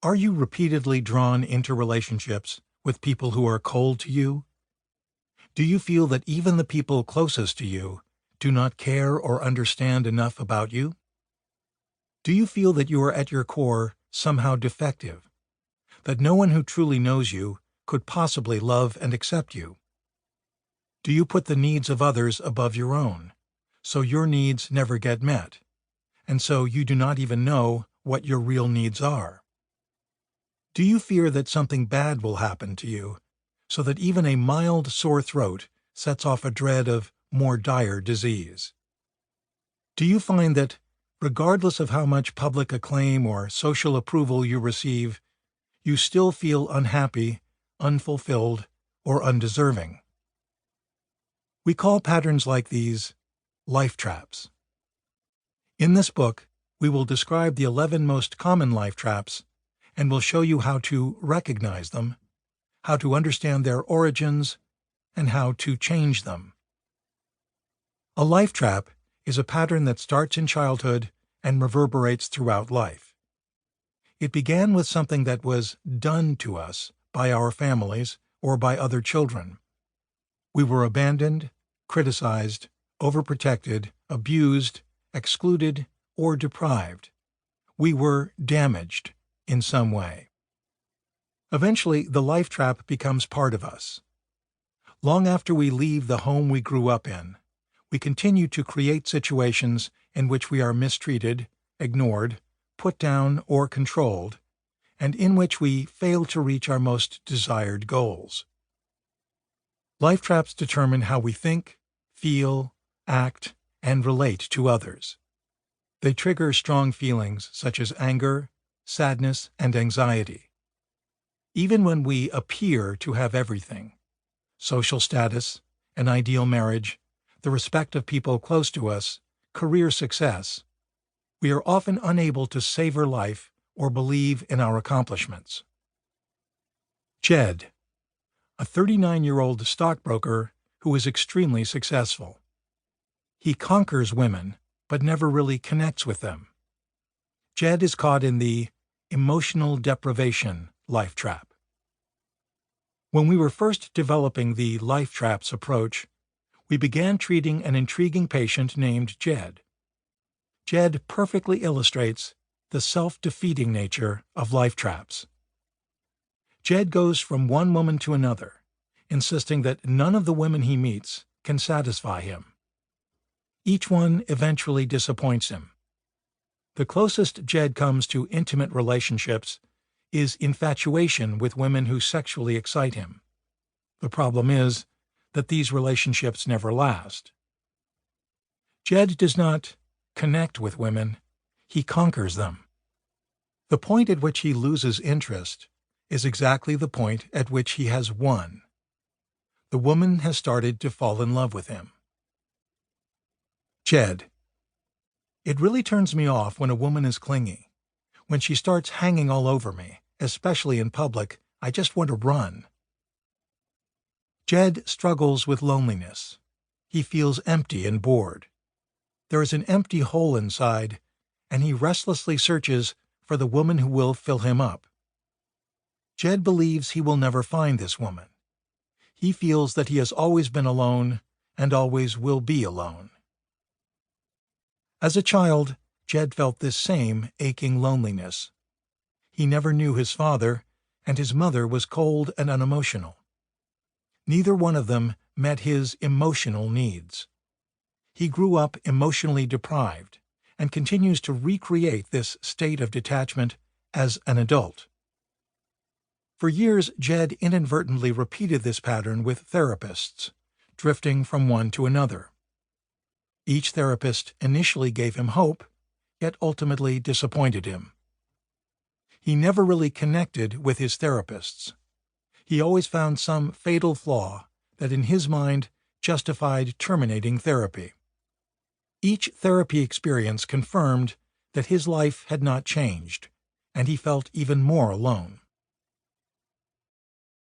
Are you repeatedly drawn into relationships with people who are cold to you? Do you feel that even the people closest to you do not care or understand enough about you? Do you feel that you are at your core somehow defective, that no one who truly knows you could possibly love and accept you? Do you put the needs of others above your own, so your needs never get met, and so you do not even know what your real needs are? Do you fear that something bad will happen to you, so that even a mild sore throat sets off a dread of more dire disease? Do you find that, regardless of how much public acclaim or social approval you receive, you still feel unhappy, unfulfilled, or undeserving? We call patterns like these life traps. In this book, we will describe the 11 most common life traps and will show you how to recognize them, how to understand their origins, and how to change them. A life trap is a pattern that starts in childhood and reverberates throughout life. It began with something that was done to us by our families or by other children. We were abandoned, criticized, overprotected, abused, excluded, or deprived. We were damaged in some way. Eventually, the life trap becomes part of us. Long after we leave the home we grew up in, we continue to create situations in which we are mistreated, ignored, put down, or controlled, and in which we fail to reach our most desired goals. Life traps determine how we think, feel, act, and relate to others. They trigger strong feelings such as anger, sadness, and anxiety. Even when we appear to have everything, social status, an ideal marriage, the respect of people close to us, career success, we are often unable to savor life or believe in our accomplishments. Jed, a 39-year-old stockbroker who is extremely successful. He conquers women, but never really connects with them. Jed is caught in the emotional deprivation life trap. When we were first developing the life traps approach, we began treating an intriguing patient named Jed. Jed perfectly illustrates the self-defeating nature of life traps. Jed goes from one woman to another, insisting that none of the women he meets can satisfy him. Each one eventually disappoints him. The closest Jed comes to intimate relationships is infatuation with women who sexually excite him. The problem is that these relationships never last. Jed does not connect with women, he conquers them. The point at which he loses interest is exactly the point at which he has won. The woman has started to fall in love with him. Jed. It really turns me off when a woman is clingy. When she starts hanging all over me, especially in public, I just want to run. Jed struggles with loneliness. He feels empty and bored. There is an empty hole inside, and he restlessly searches for the woman who will fill him up. Jed believes he will never find this woman. He feels that he has always been alone and always will be alone. As a child, Jed felt this same aching loneliness. He never knew his father, and his mother was cold and unemotional. Neither one of them met his emotional needs. He grew up emotionally deprived and continues to recreate this state of detachment as an adult. For years, Jed inadvertently repeated this pattern with therapists, drifting from one to another. Each therapist initially gave him hope, yet ultimately disappointed him. He never really connected with his therapists. He always found some fatal flaw that in his mind justified terminating therapy. Each therapy experience confirmed that his life had not changed, and he felt even more alone.